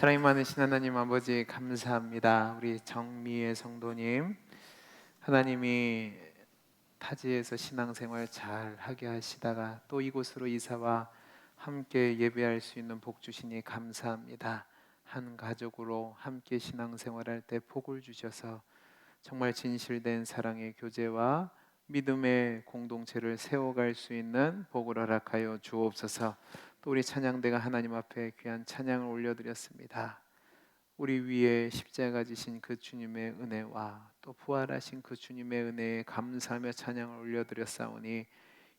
사랑이 많으신 하나님 아버지 감사합니다. 우리 정미애 성도님, 하나님이 타지에서 신앙생활 잘 하게 하시다가 또 이곳으로 이사와 함께 예배할 수 있는 복 주시니 감사합니다. 한 가족으로 함께 신앙생활할 때 복을 주셔서 정말 진실된 사랑의 교제와 믿음의 공동체를 세워갈 수 있는 복을 허락하여 주옵소서. 또 우리 찬양대가 하나님 앞에 귀한 찬양을 올려드렸습니다. 우리 위에 십자가 지신 그 주님의 은혜와 또 부활하신 그 주님의 은혜에 감사하며 찬양을 올려드렸사오니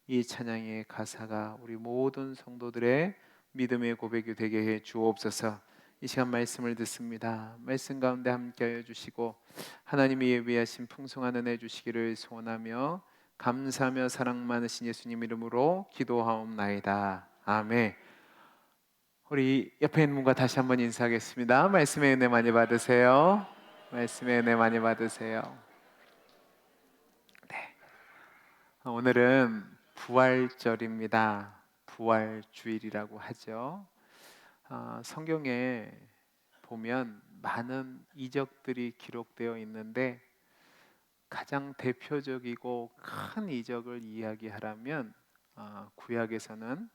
이 찬양의 가사가 우리 모든 성도들의 믿음의 고백이 되게 해 주옵소서. 이 시간 말씀을 듣습니다. 말씀 가운데 함께하여 주시고 하나님이 예비하신 풍성한 은혜 주시기를 소원하며 감사하며 사랑 많으신 예수님 이름으로 기도하옵나이다. 아멘. 우리 옆에 있는 분과 다시 한번 인사하겠습니다. 말씀의 은혜 많이 받으세요. 말씀의 은혜 많이 받으세요. 네. 오늘은 부활절입니다. 부활주일이라고 하죠. 성경에 보면 많은 이적들이 기록되어 있는데 가장 대표적이고 큰 이적을 이야기하라면 구약에서는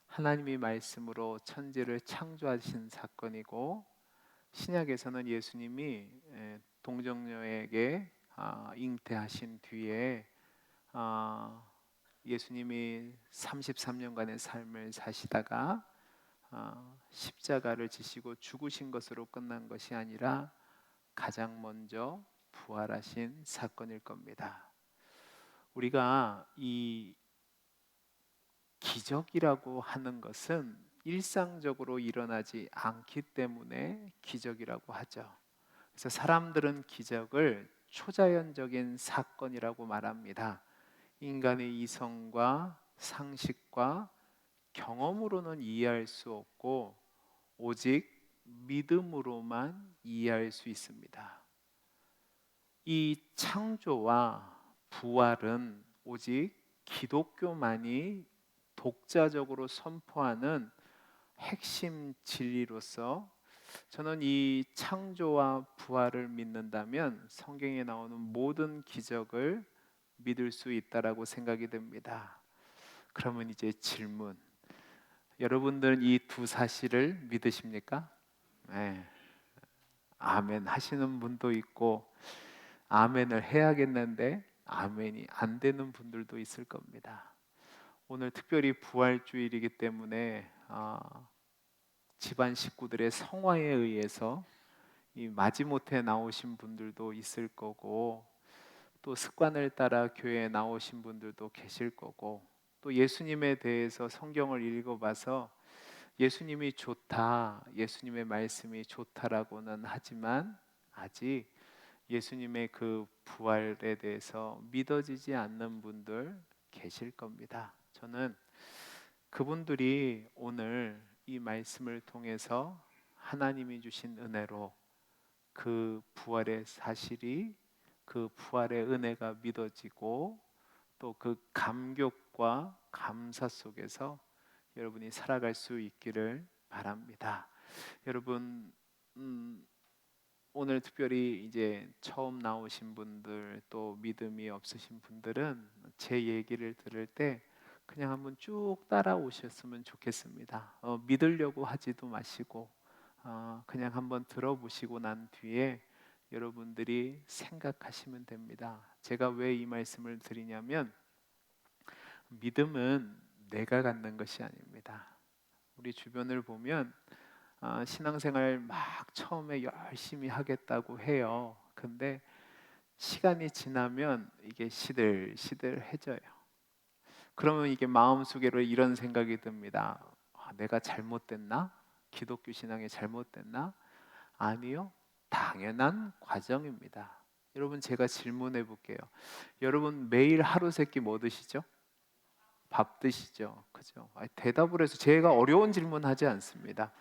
하나님이 말씀으로 천지를 창조하신 사건이고, 신약에서는 예수님이 동정녀에게 잉태하신 뒤에 예수님이 33년간의 삶을 사시다가 십자가를 지시고 죽으신 것으로 끝난 것이 아니라 가장 먼저 부활하신 사건일 겁니다. 우리가 이 기적이라고 하는 것은 일상적으로 일어나지 않기 때문에 기적이라고 하죠. 그래서 사람들은 기적을 초자연적인 사건이라고 말합니다. 인간의 이성과 상식과 경험으로는 이해할 수 없고 오직 믿음으로만 이해할 수 있습니다. 이 창조와 부활은 오직 기독교만이 독자적으로 선포하는 핵심 진리로서 저는 이 창조와 부활을 믿는다면 성경에 나오는 모든 기적을 믿을 수 있다라고 생각이 됩니다. 그러면 이제 질문, 여러분들은 이 두 사실을 믿으십니까? 네. 아멘 하시는 분도 있고 아멘을 해야겠는데 아멘이 안 되는 분들도 있을 겁니다. 오늘 특별히 부활주일이기 때문에 집안 식구들의 성화에 의해서 이 마지못해 나오신 분들도 있을 거고, 또 습관을 따라 교회에 나오신 분들도 계실 거고, 또 예수님에 대해서 성경을 읽어봐서 예수님이 좋다, 예수님의 말씀이 좋다라고는 하지만 아직 예수님의 그 부활에 대해서 믿어지지 않는 분들 계실 겁니다. 저는 그분들이 오늘 이 말씀을 통해서 하나님이 주신 은혜로 그 부활의 사실이, 그 부활의 은혜가 믿어지고 또 그 감격과 감사 속에서 여러분이 살아갈 수 있기를 바랍니다. 여러분, 오늘 특별히 이제 처음 나오신 분들, 또 믿음이 없으신 분들은 제 얘기를 들을 때 그냥 한번 쭉 따라오셨으면 좋겠습니다. 믿으려고 하지도 마시고 그냥 한번 들어보시고 난 뒤에 여러분들이 생각하시면 됩니다. 제가 왜 이 말씀을 드리냐면, 믿음은 내가 갖는 것이 아닙니다. 우리 주변을 보면 신앙생활 막 처음에 열심히 하겠다고 해요. 근데 시간이 지나면 이게 시들시들해져요. 그러면 이게 마음속으로 이런 생각이 듭니다. 내가 잘못됐나? 기독교 신앙이 잘못됐나? 아니요, 당연한 과정입니다. 여러분, 제가 질문해 볼게요. 여러분 매일 하루 세끼 뭐 드시죠? 밥 드시죠? 그죠? 대답을 해서, 제가 어려운 질문 하지 않습니다.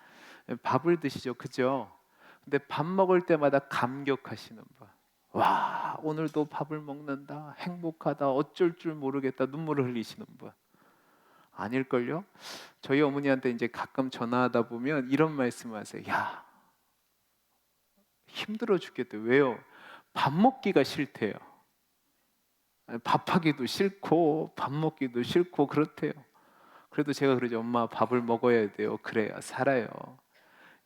밥을 드시죠, 그죠? 근데 밥 먹을 때마다 감격하시는 분, 와, 오늘도 밥을 먹는다, 행복하다, 어쩔 줄 모르겠다, 눈물을 흘리시는 분 아닐걸요? 저희 어머니한테 이제 가끔 전화하다 보면 이런 말씀을 하세요. 야, 힘들어 죽겠대요. 왜요? 밥 먹기가 싫대요. 밥하기도 싫고 밥 먹기도 싫고 그렇대요. 그래도 제가 그러죠. 엄마, 밥을 먹어야 돼요. 그래야 살아요.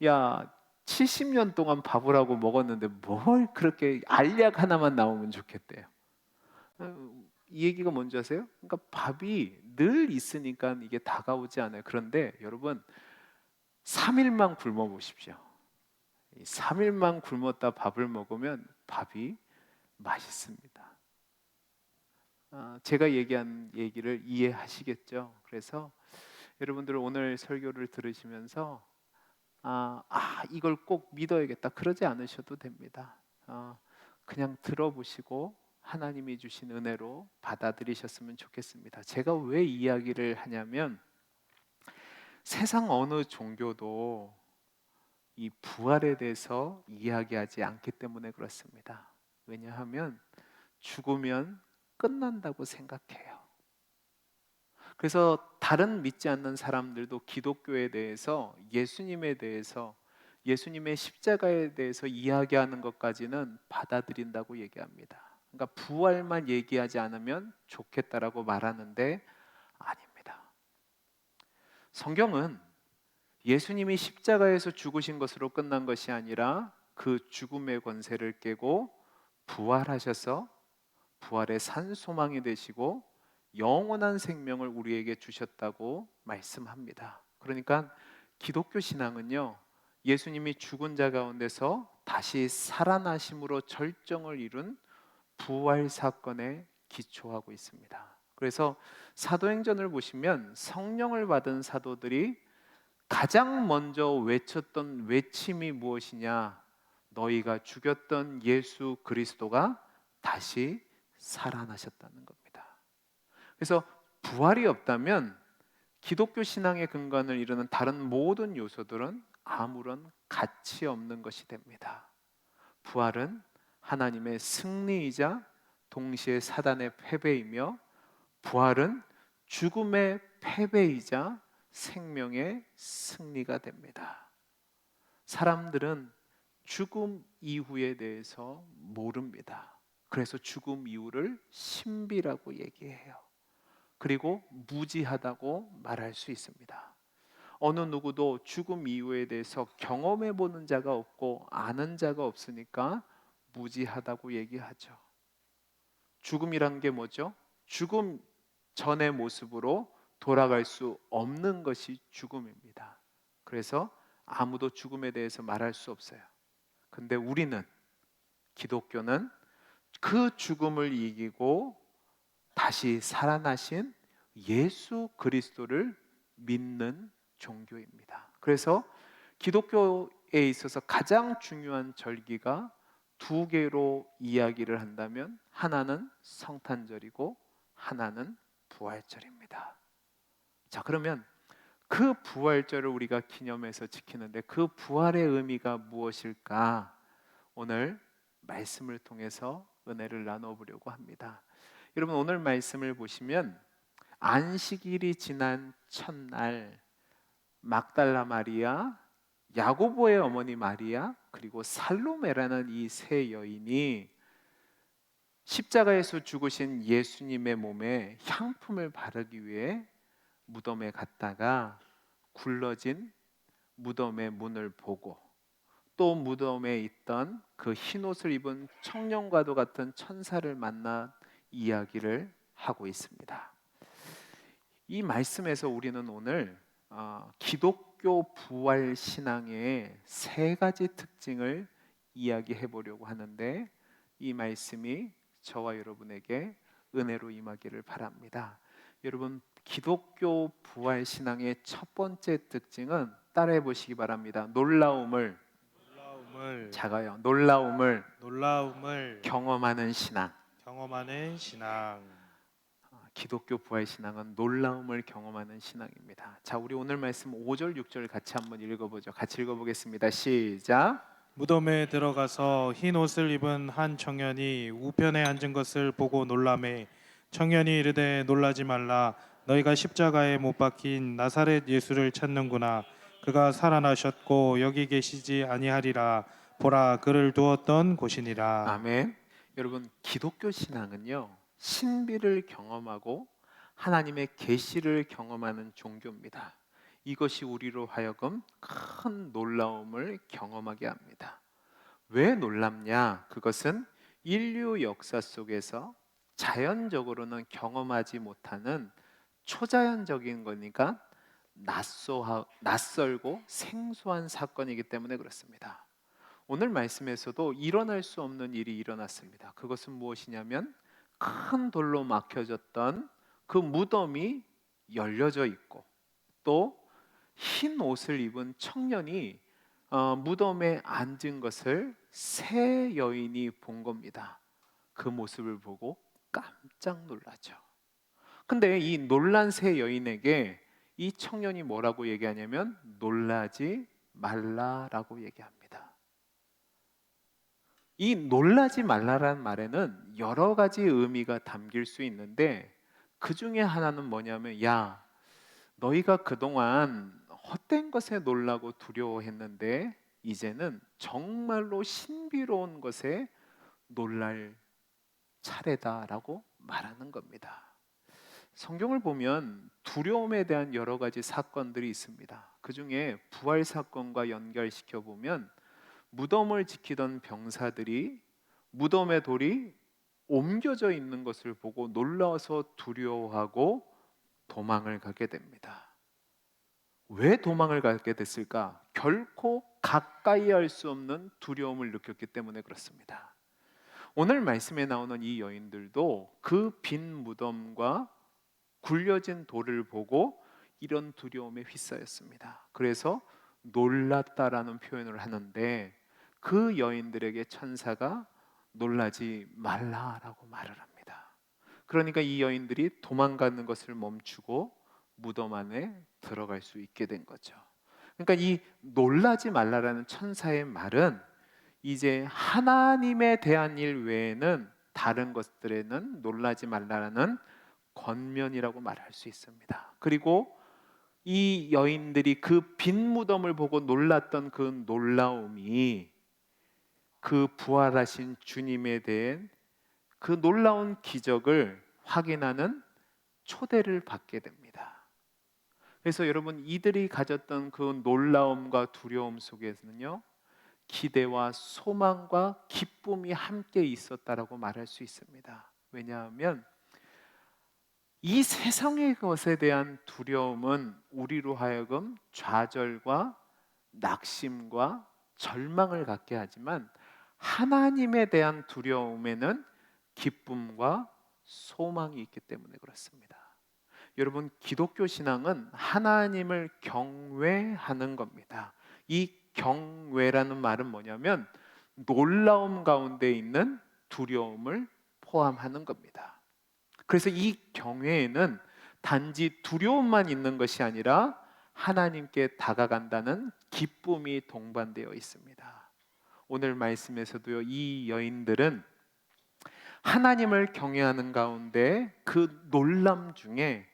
야, 70년 동안 밥을 하고 먹었는데 뭘 그렇게 알약 하나만 나오면 좋겠대요. 이 얘기가 뭔지 아세요? 그러니까 밥이 늘 있으니까 이게 다가오지 않아요. 그런데 여러분, 3일만 굶어 보십시오. 3일만 굶었다 밥을 먹으면 밥이 맛있습니다. 제가 얘기한 얘기를 이해하시겠죠? 그래서 여러분들 오늘 설교를 들으시면서 이걸 꼭 믿어야겠다 그러지 않으셔도 됩니다. 그냥 들어보시고 하나님이 주신 은혜로 받아들이셨으면 좋겠습니다. 제가 왜 이야기를 하냐면 세상 어느 종교도 이 부활에 대해서 이야기하지 않기 때문에 그렇습니다. 왜냐하면 죽으면 끝난다고 생각해요. 그래서 다른 믿지 않는 사람들도 기독교에 대해서, 예수님에 대해서, 예수님의 십자가에 대해서 이야기하는 것까지는 받아들인다고 얘기합니다. 그러니까 부활만 얘기하지 않으면 좋겠다라고 말하는데 아닙니다. 성경은 예수님이 십자가에서 죽으신 것으로 끝난 것이 아니라 그 죽음의 권세를 깨고 부활하셔서 부활의 산 소망이 되시고 영원한 생명을 우리에게 주셨다고 말씀합니다. 그러니까 기독교 신앙은요, 예수님이 죽은 자 가운데서 다시 살아나심으로 절정을 이룬 부활 사건에 기초하고 있습니다. 그래서 사도행전을 보시면 성령을 받은 사도들이 가장 먼저 외쳤던 외침이 무엇이냐? 너희가 죽였던 예수 그리스도가 다시 살아나셨다는 겁니다. 그래서 부활이 없다면 기독교 신앙의 근간을 이루는 다른 모든 요소들은 아무런 가치 없는 것이 됩니다. 부활은 하나님의 승리이자 동시에 사단의 패배이며, 부활은 죽음의 패배이자 생명의 승리가 됩니다. 사람들은 죽음 이후에 대해서 모릅니다. 그래서 죽음 이후를 신비라고 얘기해요. 그리고 무지하다고 말할 수 있습니다. 어느 누구도 죽음 이후에 대해서 경험해 보는 자가 없고 아는 자가 없으니까 무지하다고 얘기하죠. 죽음이란 게 뭐죠? 죽음 전의 모습으로 돌아갈 수 없는 것이 죽음입니다. 그래서 아무도 죽음에 대해서 말할 수 없어요. 근데 우리는, 기독교는 그 죽음을 이기고 다시 살아나신 예수 그리스도를 믿는 종교입니다. 그래서 기독교에 있어서 가장 중요한 절기가 두 개로 이야기를 한다면 하나는 성탄절이고 하나는 부활절입니다. 자, 그러면 그 부활절을 우리가 기념해서 지키는데 그 부활의 의미가 무엇일까? 오늘 말씀을 통해서 은혜를 나눠보려고 합니다. 여러분, 오늘 말씀을 보시면 안식일이 지난 첫날 막달라 마리아, 야고보의 어머니 마리아, 그리고 살로메라는 이 세 여인이 십자가에서 죽으신 예수님의 몸에 향품을 바르기 위해 무덤에 갔다가 굴러진 무덤의 문을 보고 또 무덤에 있던 그 흰옷을 입은 청년과도 같은 천사를 만나 이야기를 하고 있습니다. 이 말씀에서 우리는 오늘 기독교 부활 신앙의 세 가지 특징을 이야기해 보려고 하는데, 이 말씀이 저와 여러분에게 은혜로 임하기를 바랍니다. 여러분, 기독교 부활 신앙의 첫 번째 특징은 따라해 보시기 바랍니다. 놀라움을 작아요. 놀라움을 경험하는 신앙. 경험하는 신앙. 기독교 부활 신앙은 놀라움을 경험하는 신앙입니다. 자, 우리 오늘 말씀 5절 6절 같이 한번 읽어보죠. 같이 읽어보겠습니다. 시작. 무덤에 들어가서 흰 옷을 입은 한 청년이 우편에 앉은 것을 보고 놀라매 청년이 이르되 놀라지 말라. 너희가 십자가에 못 박힌 나사렛 예수를 찾는구나. 그가 살아나셨고 여기 계시지 아니하리라. 보라 그를 두었던 곳이니라. 아멘. 여러분, 기독교 신앙은요, 신비를 경험하고 하나님의 계시를 경험하는 종교입니다. 이것이 우리로 하여금 큰 놀라움을 경험하게 합니다. 왜 놀랍냐? 그것은 인류 역사 속에서 자연적으로는 경험하지 못하는 초자연적인 거니까 낯설고 생소한 사건이기 때문에 그렇습니다. 오늘 말씀에서도 일어날 수 없는 일이 일어났습니다. 그것은 무엇이냐면 큰 돌로 막혀졌던 그 무덤이 열려져 있고, 또 흰 옷을 입은 청년이 무덤에 앉은 것을 새 여인이 본 겁니다. 그 모습을 보고 깜짝 놀라죠. 근데 이 놀란 새 여인에게 이 청년이 뭐라고 얘기하냐면 놀라지 말라라고 얘기합니다. 이 놀라지 말라라는 말에는 여러 가지 의미가 담길 수 있는데, 그 중에 하나는 뭐냐면, 야, 너희가 그동안 헛된 것에 놀라고 두려워했는데 이제는 정말로 신비로운 것에 놀랄 차례다라고 말하는 겁니다. 성경을 보면 두려움에 대한 여러 가지 사건들이 있습니다. 그 중에 부활 사건과 연결시켜 보면 무덤을 지키던 병사들이 무덤의 돌이 옮겨져 있는 것을 보고 놀라서 두려워하고 도망을 가게 됩니다. 왜 도망을 가게 됐을까? 결코 가까이 할 수 없는 두려움을 느꼈기 때문에 그렇습니다. 오늘 말씀에 나오는 이 여인들도 그 빈 무덤과 굴려진 돌을 보고 이런 두려움에 휩싸였습니다. 그래서 놀랐다라는 표현을 하는데, 그 여인들에게 천사가 놀라지 말라라고 말을 합니다. 그러니까 이 여인들이 도망가는 것을 멈추고 무덤 안에 들어갈 수 있게 된 거죠. 그러니까 이 놀라지 말라라는 천사의 말은 이제 하나님에 대한 일 외에는 다른 것들에는 놀라지 말라라는 권면이라고 말할 수 있습니다. 그리고 이 여인들이 그 빈 무덤을 보고 놀랐던 그 놀라움이 그 부활하신 주님에 대한 그 놀라운 기적을 확인하는 초대를 받게 됩니다. 그래서 여러분, 이들이 가졌던 그 놀라움과 두려움 속에서는요, 기대와 소망과 기쁨이 함께 있었다라고 말할 수 있습니다. 왜냐하면 이 세상의 것에 대한 두려움은 우리로 하여금 좌절과 낙심과 절망을 갖게 하지만, 하나님에 대한 두려움에는 기쁨과 소망이 있기 때문에 그렇습니다. 여러분, 기독교 신앙은 하나님을 경외하는 겁니다. 이 경외라는 말은 뭐냐면 놀라움 가운데 있는 두려움을 포함하는 겁니다. 그래서 이 경외에는 단지 두려움만 있는 것이 아니라 하나님께 다가간다는 기쁨이 동반되어 있습니다. 오늘 말씀에서도요, 이 여인들은 하나님을 경외하는 가운데 그 놀람 중에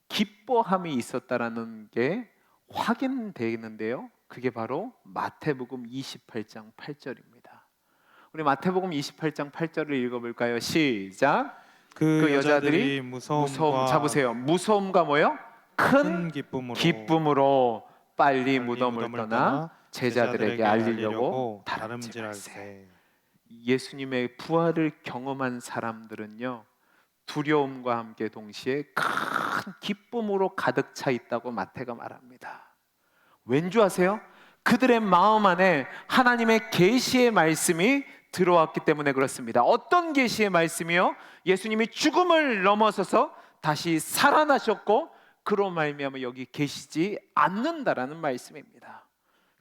기뻐함이 있었다라는 게 확인되는데요, 그게 바로 마태복음 28장 8절입니다. 우리 마태복음 28장 8절을 읽어볼까요? 시작. 그 여자들이 무서움, 무서움과 잡으세요. 무서움과 뭐요? 큰 큰 기쁨으로 기쁨으로 빨리 빨리 무덤을 떠나 제자들에게 알리려고 다름질할세. 예수님의 부활을 경험한 사람들은요, 두려움과 함께 동시에 큰 기쁨으로 가득 차 있다고 마태가 말합니다. 왠지 아세요? 그들의 마음 안에 하나님의 계시의 말씀이 들어왔기 때문에 그렇습니다. 어떤 계시의 말씀이요? 예수님이 죽음을 넘어서서 다시 살아나셨고, 그로 말미암아 여기 계시지 않는다라는 말씀입니다.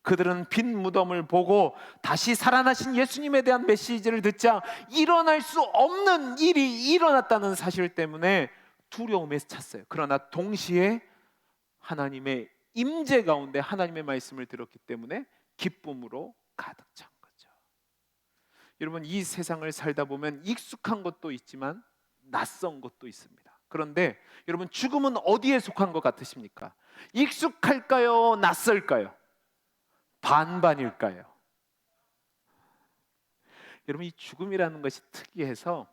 그들은 빈 무덤을 보고 다시 살아나신 예수님에 대한 메시지를 듣자 일어날 수 없는 일이 일어났다는 사실 때문에 두려움에 찼어요. 그러나 동시에 하나님의 임재 가운데 하나님의 말씀을 들었기 때문에 기쁨으로 가득 찬 거죠. 여러분, 이 세상을 살다 보면 익숙한 것도 있지만 낯선 것도 있습니다. 그런데 여러분, 죽음은 어디에 속한 것 같으십니까? 익숙할까요? 낯설까요? 반반일까요? 여러분, 이 죽음이라는 것이 특이해서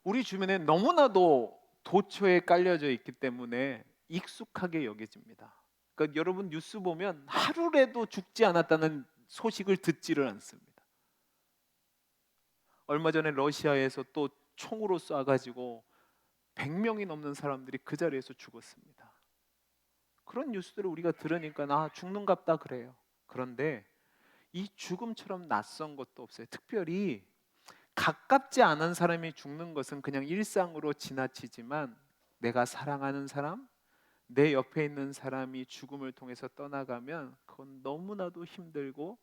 우리 주변에 너무나도 도처에 깔려져 있기 때문에 익숙하게 여겨집니다. 그러니까 여러분 뉴스 보면 하루라도 죽지 않았다는 소식을 듣지를 않습니다. 얼마 전에 러시아에서 또 총으로 쏴가지고 100명이 넘는 사람들이 그 자리에서 죽었습니다. 그런 뉴스들을 우리가 들으니까 죽는갑다 그래요. 그런데 이 죽음처럼 낯선 것도 없어요. 특별히 가깝지 않은 사람이 죽는 것은 그냥 일상으로 지나치지만 내가 사랑하는 사람, 내 옆에 있는 사람이 죽음을 통해서 떠나가면 그건 너무나도 힘들고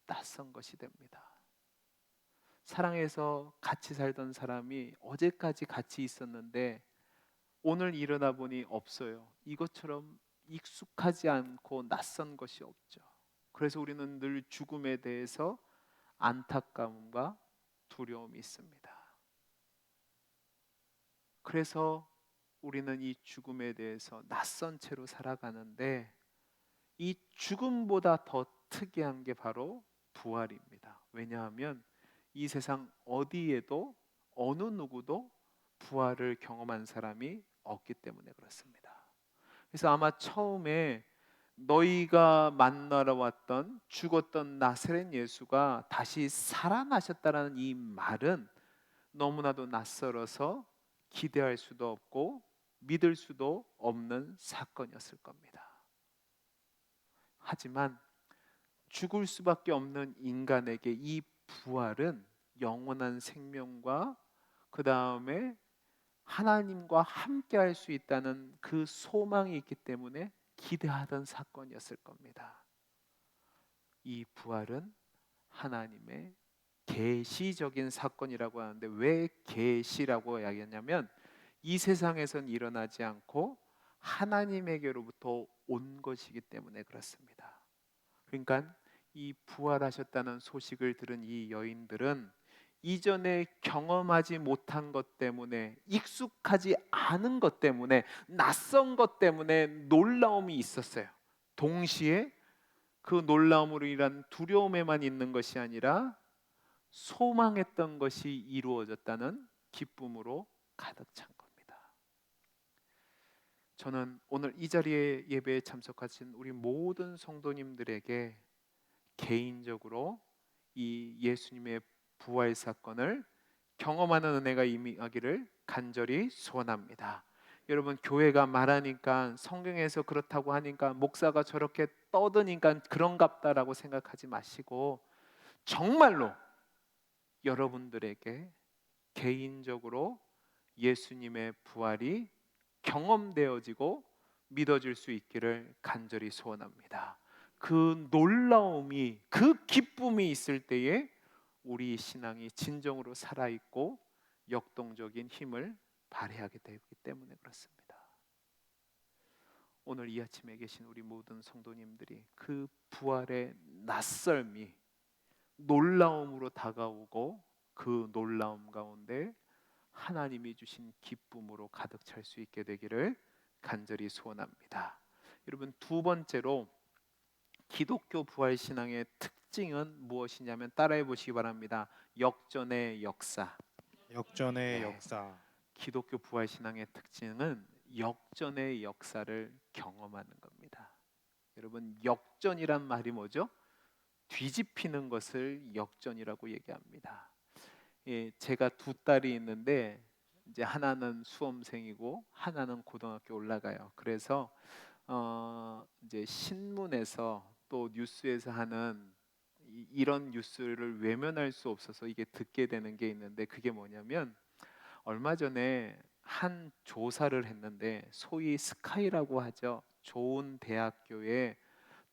낯선 것이 됩니다. 사랑해서 같이 살던 사람이 어제까지 같이 있었는데 오늘 일어나 보니 없어요. 이것처럼 익숙하지 않고 낯선 것이 없죠. 그래서 우리는 늘 죽음에 대해서 안타까움과 두려움이 있습니다. 그래서 우리는 이 죽음에 대해서 낯선 채로 살아가는데 이 죽음보다 더 특이한 게 바로 부활입니다. 왜냐하면 이 세상 어디에도 어느 누구도 부활을 경험한 사람이 없기 때문에 그렇습니다. 그래서 아마 처음에 너희가 만나러 왔던 죽었던 나사렛 예수가 다시 살아나셨다라는 이 말은 너무나도 낯설어서 기대할 수도 없고 믿을 수도 없는 사건이었을 겁니다. 하지만 죽을 수밖에 없는 인간에게 이 부활은 영원한 생명과 그 다음에 하나님과 함께 할 수 있다는 그 소망이 있기 때문에 기대하던 사건이었을 겁니다. 이 부활은 하나님의 계시적인 사건이라고 하는데 왜 계시라고 이야기하냐면 이 세상에선 일어나지 않고 하나님에게로부터 온 것이기 때문에 그렇습니다. 그러니까 이 부활하셨다는 소식을 들은 이 여인들은 이전에 경험하지 못한 것 때문에 익숙하지 않은 것 때문에 낯선 것 때문에 놀라움이 있었어요. 동시에 그 놀라움으로 인한 두려움에만 있는 것이 아니라 소망했던 것이 이루어졌다는 기쁨으로 가득 찬 겁니다. 저는 오늘 이 자리에 예배에 참석하신 우리 모든 성도님들에게 개인적으로 이 예수님의 부활 사건을 경험하는 은혜가 임하기를 간절히 소원합니다. 여러분, 교회가 말하니까 성경에서 그렇다고 하니까 목사가 저렇게 떠드니까 그런갑다라고 생각하지 마시고 정말로 여러분들에게 개인적으로 예수님의 부활이 경험되어지고 믿어질 수 있기를 간절히 소원합니다. 그 놀라움이, 그 기쁨이 있을 때에 우리 신앙이 진정으로 살아있고 역동적인 힘을 발휘하게 되기 때문에 그렇습니다. 오늘 이 아침에 계신 우리 모든 성도님들이 그 부활의 낯설미, 놀라움으로 다가오고 그 놀라움 가운데 하나님이 주신 기쁨으로 가득 찰 수 있게 되기를 간절히 소원합니다. 여러분, 두 번째로 기독교 부활 신앙의 특징은 무엇이냐면 따라해 보시기 바랍니다. 역전의 역사. 역전의 네. 역사. 기독교 부활 신앙의 특징은 역전의 역사를 경험하는 겁니다. 여러분, 역전이란 말이 뭐죠? 뒤집히는 것을 역전이라고 얘기합니다. 예, 제가 두 딸이 있는데 이제 하나는 수험생이고 하나는 고등학교 올라가요. 그래서 이제 신문에서 또 뉴스에서 하는 이런 뉴스를 외면할 수 없어서 이게 듣게 되는 게 있는데 그게 뭐냐면 얼마 전에 한 조사를 했는데 소위 스카이라고 하죠. 좋은 대학교에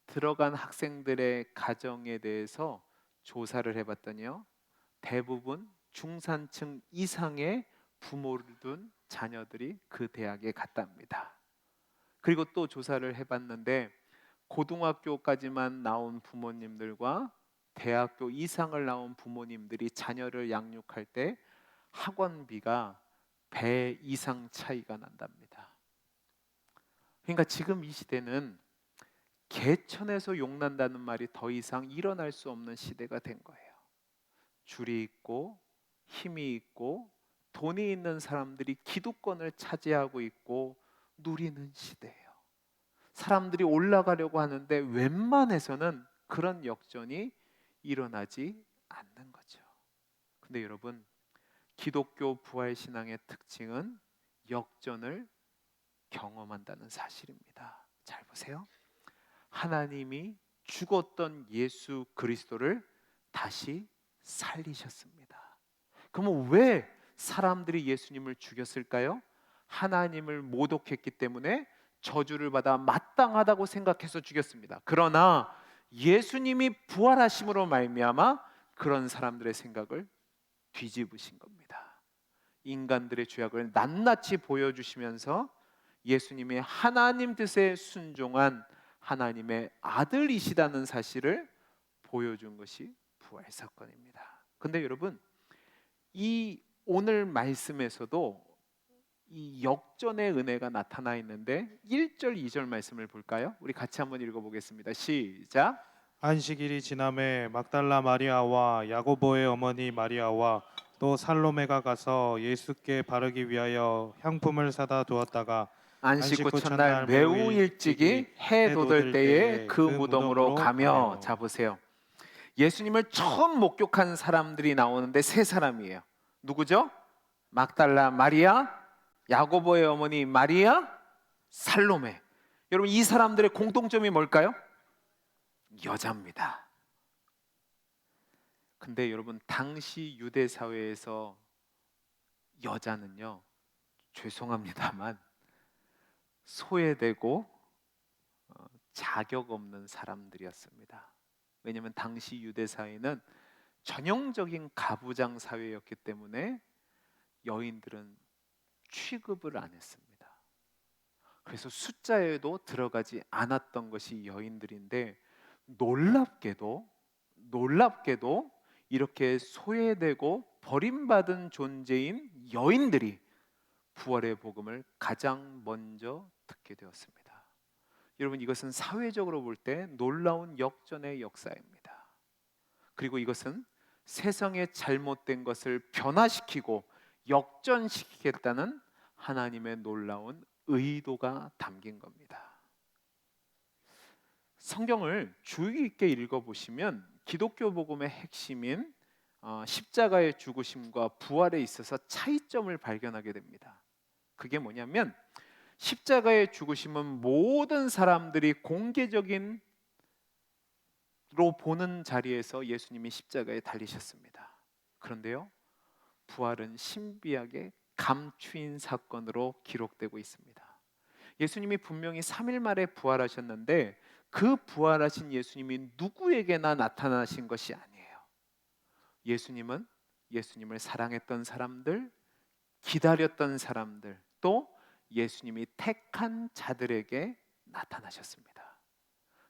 들어간 학생들의 가정에 대해서 조사를 해봤더니요. 대부분 중산층 이상의 부모를 둔 자녀들이 그 대학에 갔답니다. 그리고 또 조사를 해봤는데 고등학교까지만 나온 부모님들과 대학교 이상을 나온 부모님들이 자녀를 양육할 때 학원비가 배 이상 차이가 난답니다. 그러니까 지금 이 시대는 개천에서 용난다는 말이 더 이상 일어날 수 없는 시대가 된 거예요. 줄이 있고 힘이 있고 돈이 있는 사람들이 기득권을 차지하고 있고 누리는 시대예요. 사람들이 올라가려고 하는데 웬만해서는 그런 역전이 일어나지 않는 거죠. 근데 여러분, 기독교 부활 신앙의 특징은 역전을 경험한다는 사실입니다. 잘 보세요. 하나님이 죽었던 예수 그리스도를 다시 살리셨습니다. 그러면 왜 사람들이 예수님을 죽였을까요? 하나님을 모독했기 때문에 저주를 받아 마땅하다고 생각해서 죽였습니다. 그러나 예수님이 부활하심으로 말미암아 그런 사람들의 생각을 뒤집으신 겁니다. 인간들의 죄악을 낱낱이 보여주시면서 예수님이 하나님 뜻에 순종한 하나님의 아들이시다는 사실을 보여준 것이 부활 사건입니다. 근데 여러분, 이 오늘 말씀에서도 이 역전의 은혜가 나타나 있는데 1절 2절 말씀을 볼까요? 우리 같이 한번 읽어보겠습니다. 시작. 안식일이 지남에 막달라 마리아와 야고보의 어머니 마리아와 또 살로메가 가서 예수께 바르기 위하여 향품을 사다 두었다가 안식 후 첫날 매우 일찍이 해 돋을 때에 그 무덤으로 가며. 자 보세요. 예수님을 처음 목격한 사람들이 나오는데 세 사람이에요. 누구죠? 막달라 마리아, 야고보의 어머니 마리아, 살로메. 여러분, 이 사람들의 공통점이 뭘까요? 여자입니다. 근데 여러분, 당시 유대 사회에서 여자는요, 죄송합니다만 소외되고 자격 없는 사람들이었습니다. 왜냐하면 당시 유대 사회는 전형적인 가부장 사회였기 때문에 여인들은 취급을 안 했습니다. 그래서 숫자에도 들어가지 않았던 것이 여인들인데, 놀랍게도 이렇게 소외되고 버림받은 존재인 여인들이 부활의 복음을 가장 먼저 듣게 되었습니다. 여러분, 이것은 사회적으로 볼 때 놀라운 역전의 역사입니다. 그리고 이것은 세상의 잘못된 것을 변화시키고 역전시키겠다는 하나님의 놀라운 의도가 담긴 겁니다. 성경을 주의 깊게 읽어보시면 기독교 복음의 핵심인 십자가의 죽으심과 부활에 있어서 차이점을 발견하게 됩니다. 그게 뭐냐면, 십자가의 죽으심은 모든 사람들이 공개적인 로 보는 자리에서 예수님이 십자가에 달리셨습니다. 그런데요, 부활은 신비하게 감추인 사건으로 기록되고 있습니다. 예수님이 분명히 3일 만에 부활하셨는데 그 부활하신 예수님이 누구에게나 나타나신 것이 아니에요. 예수님은 예수님을 사랑했던 사람들, 기다렸던 사람들, 또 예수님이 택한 자들에게 나타나셨습니다.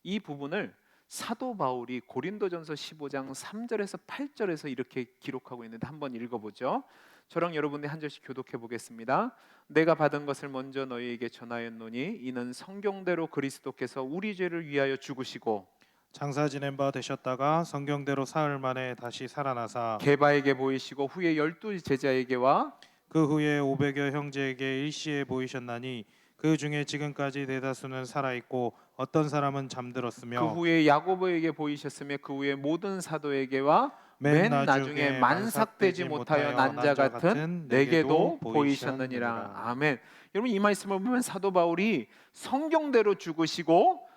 이 부분을 사도 바울이 고린도전서 15장 3절에서 8절에서 이렇게 기록하고 있는데 한번 읽어보죠. 저랑 여러분이 한 절씩 교독해 보겠습니다. 내가 받은 것을 먼저 너희에게 전하였노니 이는 성경대로 그리스도께서 우리 죄를 위하여 죽으시고 장사 지낸 바 되셨다가 성경대로 사흘 만에 다시 살아나사 게바에게 보이시고 후에 12 제자에게와 그 후에 500여 형제에게 일시에 보이셨나니 그 중에 지금까지 대다수는 살아있고 어떤 사람은 잠들었으며 그 후에 야고보에게 보이셨으며 그 후에 모든 사도에게와 맨 나중에 만삭되지 못하여 난 자 같은 내게도 보이셨느니라. 아멘. 여러분, 이 말씀을 보면 사도 바울이 성경대로 죽으시고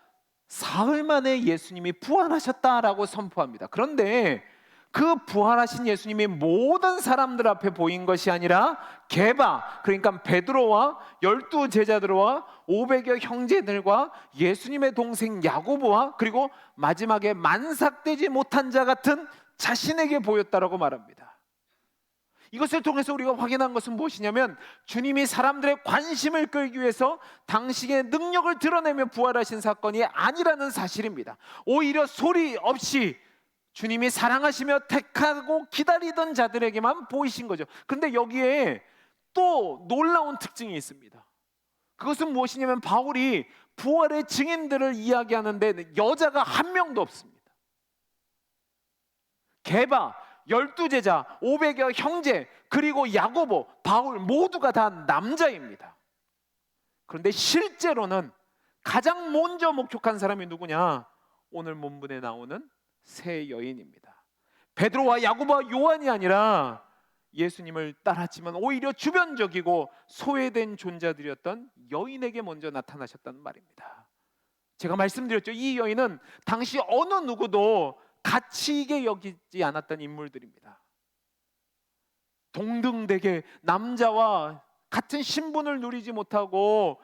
사흘 만에 예수님이 부활하셨다라고 선포합니다. 그런데 그 부활하신 예수님이 모든 사람들 앞에 보인 것이 아니라 게바, 그러니까 베드로와 12 제자들과 500여 형제들과 예수님의 동생 야고보와 그리고 마지막에 만삭되지 못한 자 같은 자신에게 보였다라고 말합니다. 이것을 통해서 우리가 확인한 것은 무엇이냐면, 주님이 사람들의 관심을 끌기 위해서 당신의 능력을 드러내며 부활하신 사건이 아니라는 사실입니다. 오히려 소리 없이 주님이 사랑하시며 택하고 기다리던 자들에게만 보이신 거죠. 그런데 여기에 또 놀라운 특징이 있습니다. 그것은 무엇이냐면, 바울이 부활의 증인들을 이야기하는데 여자가 한 명도 없습니다. 게바, 열두 제자, 500여 형제, 그리고 야고보, 바울 모두가 다 남자입니다. 그런데 실제로는 가장 먼저 목격한 사람이 누구냐? 오늘 본문에 나오는 세 여인입니다. 베드로와 야고보와 요한이 아니라 예수님을 따랐지만 오히려 주변적이고 소외된 존재들이었던 여인에게 먼저 나타나셨다는 말입니다. 제가 말씀드렸죠. 이 여인은 당시 어느 누구도 가치 있게 여기지 않았던 인물들입니다. 동등되게 남자와 같은 신분을 누리지 못하고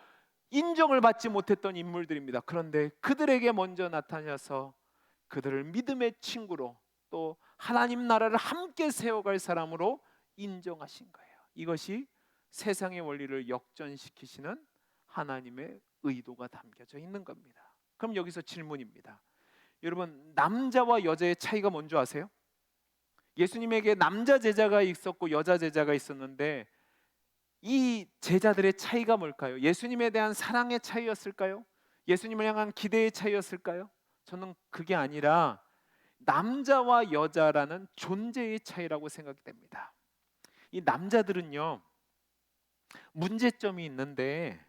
인정을 받지 못했던 인물들입니다. 그런데 그들에게 먼저 나타나서 그들을 믿음의 친구로, 또 하나님 나라를 함께 세워갈 사람으로 인정하신 거예요. 이것이 세상의 원리를 역전시키시는 하나님의 의도가 담겨져 있는 겁니다. 그럼 여기서 질문입니다. 여러분, 남자와 여자의 차이가 뭔지 아세요? 예수님에게 남자 제자가 있었고 여자 제자가 있었는데 이 제자들의 차이가 뭘까요? 예수님에 대한 사랑의 차이였을까요? 예수님을 향한 기대의 차이였을까요? 저는 그게 아니라 남자와 여자라는 존재의 차이라고 생각이 됩니다. 이 남자들은요, 문제점이 있는데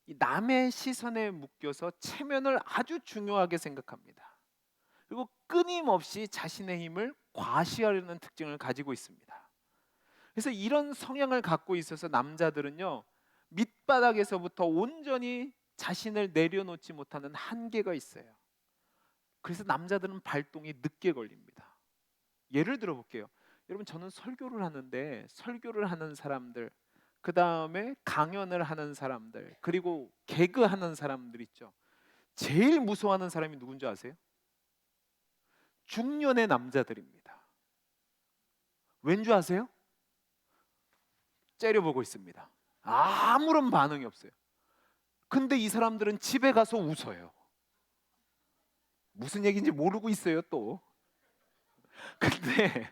이 남의 시선에 묶여서 체면을 아주 중요하게 생각합니다. 그리고 끊임없이 자신의 힘을 과시하려는 특징을 가지고 있습니다. 그래서 이런 성향을 갖고 있어서 남자들은요, 밑바닥에서부터 온전히 자신을 내려놓지 못하는 한계가 있어요. 그래서 남자들은 발동이 늦게 걸립니다. 예를 들어 볼게요. 여러분, 저는 설교를 하는데 설교를 하는 사람들, 그 다음에 강연을 하는 사람들, 그리고 개그하는 사람들 있죠. 제일 무서워하는 사람이 누군지 아세요? 중년의 남자들입니다. 왠지 아세요? 째려보고 있습니다. 아무런 반응이 없어요. 근데 이 사람들은 집에 가서 웃어요. 무슨 얘기인지 모르고 있어요 또. 근데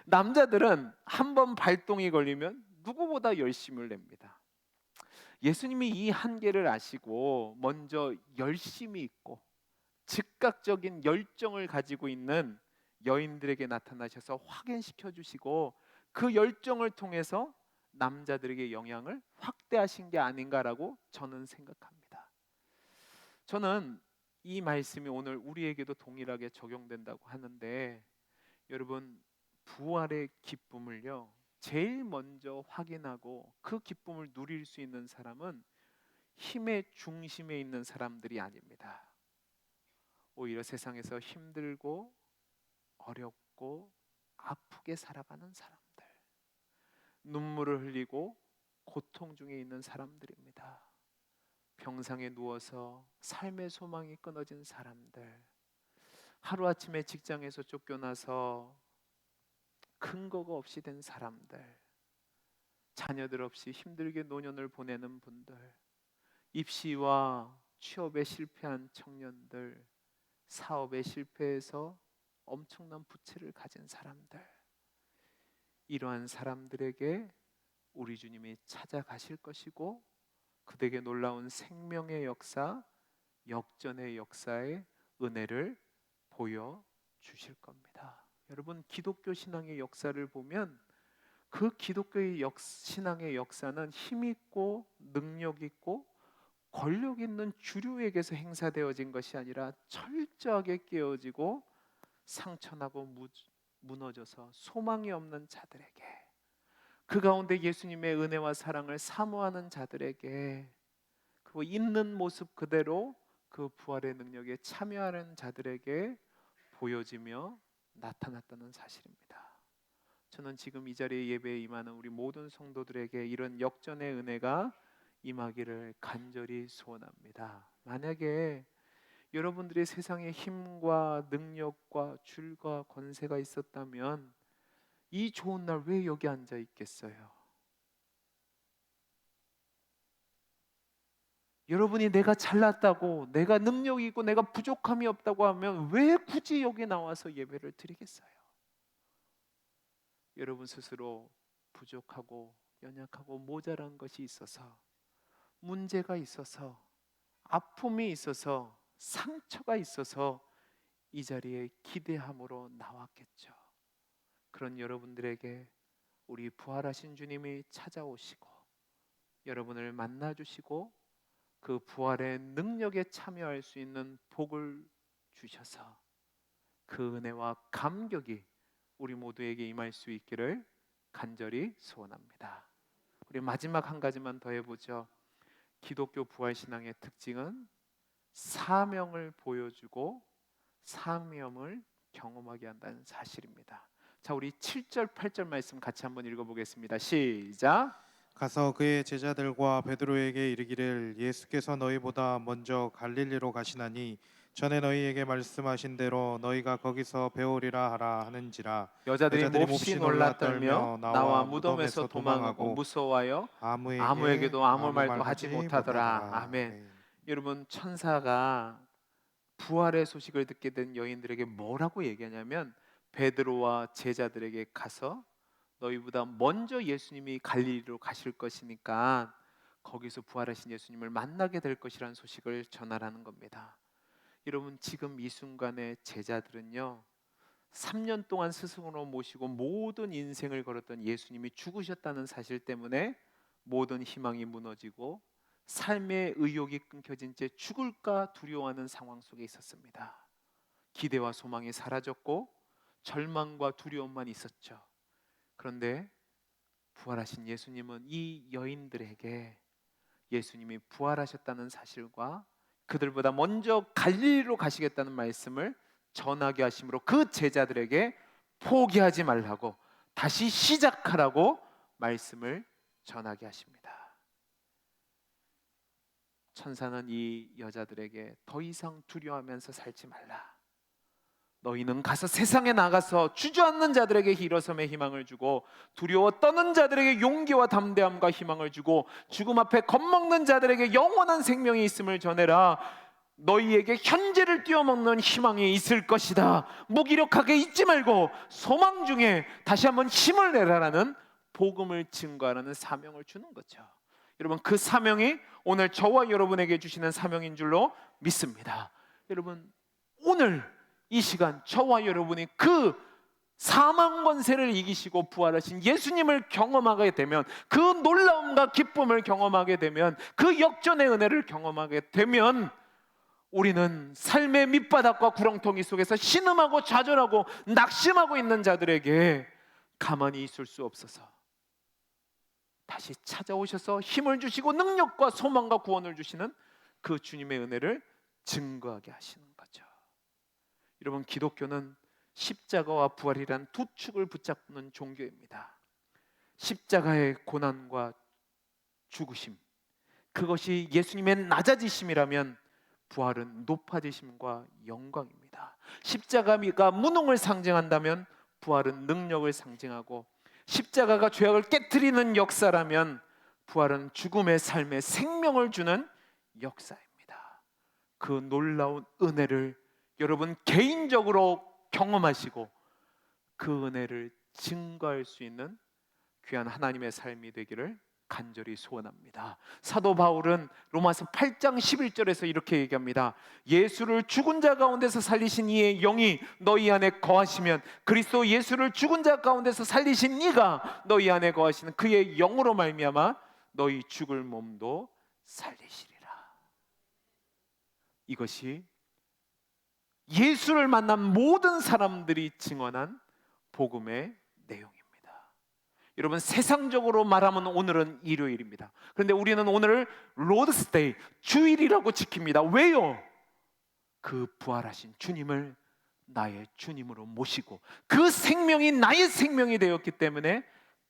남자들은 한번 발동이 걸리면 누구보다 열심을 냅니다. 예수님이 이 한계를 아시고 먼저 열심이 있고 즉각적인 열정을 가지고 있는 여인들에게 나타나셔서 확인시켜 주시고 그 열정을 통해서 남자들에게 영향을 확대하신 게 아닌가라고 저는 생각합니다. 저는 이 말씀이 오늘 우리에게도 동일하게 적용된다고 하는데, 여러분, 부활의 기쁨을요, 제일 먼저 확인하고 그 기쁨을 누릴 수 있는 사람은 힘의 중심에 있는 사람들이 아닙니다. 오히려 세상에서 힘들고 어렵고 아프게 살아가는 사람들, 눈물을 흘리고 고통 중에 있는 사람들입니다. 병상에 누워서 삶의 소망이 끊어진 사람들, 하루아침에 직장에서 쫓겨나서 근거가 없이 된 사람들, 자녀들 없이 힘들게 노년을 보내는 분들, 입시와 취업에 실패한 청년들, 사업에 실패해서 엄청난 부채를 가진 사람들, 이러한 사람들에게 우리 주님이 찾아가실 것이고 그들에게 놀라운 생명의 역사, 역전의 역사의 은혜를 보여주실 겁니다. 여러분, 기독교 신앙의 역사를 보면 그 기독교의 신앙의 역사는 힘있고 능력있고 권력 있는 주류에게서 행사되어진 것이 아니라 철저하게 깨어지고 상처나고 무너져서 소망이 없는 자들에게, 그 가운데 예수님의 은혜와 사랑을 사모하는 자들에게, 그리고 있는 모습 그대로 그 부활의 능력에 참여하는 자들에게 보여지며 나타났다는 사실입니다. 저는 지금 이 자리에 예배에 임하는 우리 모든 성도들에게 이런 역전의 은혜가 임하기를 간절히 소원합니다. 만약에 여러분들의 세상에 힘과 능력과 줄과 권세가 있었다면 이 좋은 날 왜 여기 앉아 있겠어요? 여러분이 내가 잘났다고, 내가 능력이 있고 내가 부족함이 없다고 하면 왜 굳이 여기 나와서 예배를 드리겠어요? 여러분 스스로 부족하고 연약하고 모자란 것이 있어서, 문제가 있어서, 아픔이 있어서, 상처가 있어서 이 자리에 기대함으로 나왔겠죠. 그런 여러분들에게 우리 부활하신 주님이 찾아오시고 여러분을 만나 주시고 그 부활의 능력에 참여할 수 있는 복을 주셔서 그 은혜와 감격이 우리 모두에게 임할 수 있기를 간절히 소원합니다. 우리 마지막 한 가지만 더 해보죠. 기독교 부활신앙의 특징은 사명을 보여주고 사명을 경험하게 한다는 사실입니다. 자, 우리 7절 8절 말씀 같이 한번 읽어보겠습니다. 시작. 가서 그의 제자들과 베드로에게 이르기를 예수께서 너희보다 먼저 갈릴리로 가시나니 전에 너희에게 말씀하신 대로 너희가 거기서 배우리라 하라 하는지라. 여자들이 몹시 놀라 떨며 나와 무덤에서 도망하고 무서워하여 아무에게도 아무 말도 하지 못하더라. 아멘. 여러분, 천사가 부활의 소식을 듣게 된 여인들에게 뭐라고 얘기하냐면 베드로와 제자들에게 가서 너희보다 먼저 예수님이 갈릴리로 가실 것이니까 거기서 부활하신 예수님을 만나게 될 것이라는 소식을 전하라는 겁니다. 여러분, 지금 이 순간에 제자들은요 3년 동안 스승으로 모시고 모든 인생을 걸었던 예수님이 죽으셨다는 사실 때문에 모든 희망이 무너지고 삶의 의욕이 끊겨진 채 죽을까 두려워하는 상황 속에 있었습니다. 기대와 소망이 사라졌고 절망과 두려움만 있었죠. 그런데 부활하신 예수님은 이 여인들에게 예수님이 부활하셨다는 사실과 그들보다 먼저 갈릴리로 가시겠다는 말씀을 전하게 하심으로 그 제자들에게 포기하지 말라고 다시 시작하라고 말씀을 전하게 하십니다. 천사는 이 여자들에게 더 이상 두려워하면서 살지 말라. 너희는 가서 세상에 나가서 주저앉는 자들에게 일어섬의 희망을 주고 두려워 떠는 자들에게 용기와 담대함과 희망을 주고 죽음 앞에 겁먹는 자들에게 영원한 생명이 있음을 전해라. 너희에게 현재를 뛰어먹는 희망이 있을 것이다. 무기력하게 있지 말고 소망 중에 다시 한번 힘을 내라라는 복음을 증거하라는 사명을 주는 거죠. 여러분, 그 사명이 오늘 저와 여러분에게 주시는 사명인 줄로 믿습니다. 여러분, 오늘 이 시간 저와 여러분이 그 사망 권세를 이기시고 부활하신 예수님을 경험하게 되면, 그 놀라움과 기쁨을 경험하게 되면, 그 역전의 은혜를 경험하게 되면 우리는 삶의 밑바닥과 구렁텅이 속에서 신음하고 좌절하고 낙심하고 있는 자들에게 가만히 있을 수 없어서 다시 찾아오셔서 힘을 주시고 능력과 소망과 구원을 주시는 그 주님의 은혜를 증거하게 하시는 거죠. 여러분, 기독교는 십자가와 부활이란 두 축을 붙잡는 종교입니다. 십자가의 고난과 죽으심, 그것이 예수님의 낮아지심이라면 부활은 높아지심과 영광입니다. 십자가가 무능을 상징한다면 부활은 능력을 상징하고, 십자가가 죄악을 깨트리는 역사라면 부활은 죽음의 삶에 생명을 주는 역사입니다. 그 놀라운 은혜를 여러분 개인적으로 경험하시고 그 은혜를 증거할 수 있는 귀한 하나님의 삶이 되기를 간절히 소원합니다. 사도 바울은 로마서 8장 11절에서 이렇게 얘기합니다. 예수를 죽은 자 가운데서 살리신 이의 영이 너희 안에 거하시면 그리스도 예수를 죽은 자 가운데서 살리신 이가 너희 안에 거하시는 그의 영으로 말미암아 너희 죽을 몸도 살리시리라. 이것이 예수를 만난 모든 사람들이 증언한 복음의 내용입니다. 여러분, 세상적으로 말하면 오늘은 일요일입니다. 그런데 우리는 오늘을 로드스데이, 주일이라고 지킵니다. 왜요? 그 부활하신 주님을 나의 주님으로 모시고 그 생명이 나의 생명이 되었기 때문에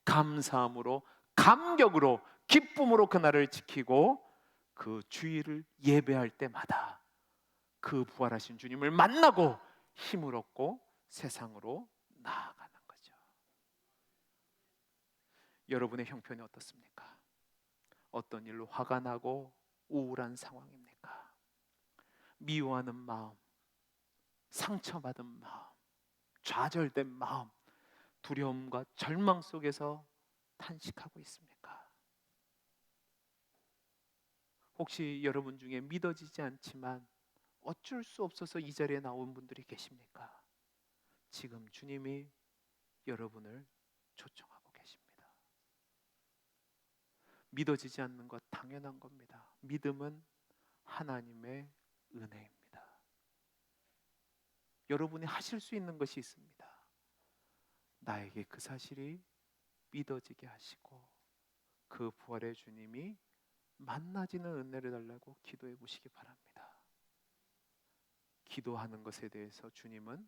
감사함으로, 감격으로, 기쁨으로 그날을 지키고 그 주일을 예배할 때마다 그 부활하신 주님을 만나고 힘을 얻고 세상으로 나아가는 거죠. 여러분의 형편이 어떻습니까? 어떤 일로 화가 나고 우울한 상황입니까? 미워하는 마음, 상처받은 마음, 좌절된 마음, 두려움과 절망 속에서 탄식하고 있습니까? 혹시 여러분 중에 믿어지지 않지만 어쩔 수 없어서 이 자리에 나온 분들이 계십니까? 지금 주님이 여러분을 초청하고 계십니다. 믿어지지 않는 것 당연한 겁니다. 믿음은 하나님의 은혜입니다. 여러분이 하실 수 있는 것이 있습니다. 나에게 그 사실이 믿어지게 하시고 그 부활의 주님이 만나지는 은혜를 달라고 기도해 보시기 바랍니다. 기도하는 것에 대해서 주님은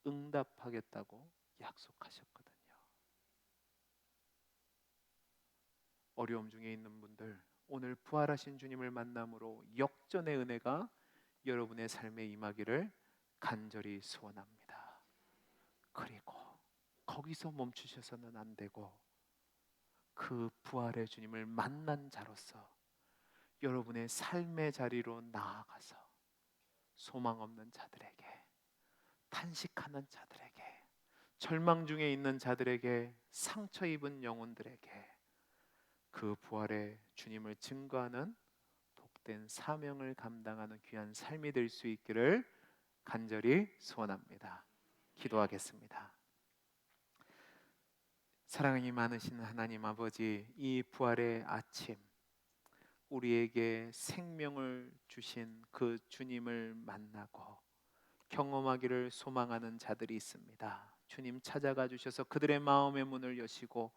응답하겠다고 약속하셨거든요. 어려움 중에 있는 분들, 오늘 부활하신 주님을 만남으로 역전의 은혜가 여러분의 삶에 임하기를 간절히 소원합니다. 그리고 거기서 멈추셔서는 안 되고 그 부활의 주님을 만난 자로서 여러분의 삶의 자리로 나아가서 소망 없는 자들에게, 탄식하는 자들에게, 절망 중에 있는 자들에게, 상처 입은 영혼들에게 그 부활의 주님을 증거하는 복된 사명을 감당하는 귀한 삶이 될 수 있기를 간절히 소원합니다. 기도하겠습니다. 사랑이 많으신 하나님 아버지, 이 부활의 아침 우리에게 생명을 주신 그 주님을 만나고 경험하기를 소망하는 자들이 있습니다. 주님 찾아가 주셔서 그들의 마음의 문을 여시고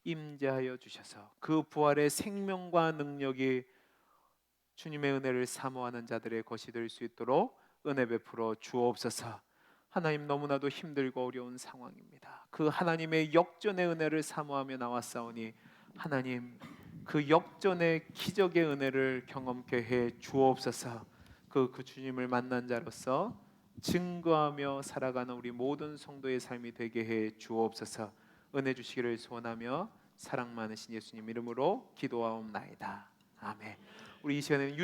임재하여 주셔서 그 부활의 생명과 능력이 주님의 은혜를 사모하는 자들의 것이 될 수 있도록 은혜 베풀어 주옵소서. 하나님, 너무나도 힘들고 어려운 상황입니다. 그 하나님의 역전의 은혜를 사모하며 나왔사오니 하나님, 그 역전의 기적의 은혜를 경험케 해 주옵소서. 그 주님을 만난 자로서 증거하며 살아가는 우리 모든 성도의 삶이 되게 해 주옵소서. 은혜 주시기를 소원하며 사랑 많으신 예수님 이름으로 기도하옵나이다. 아멘. 우리 이 시간에는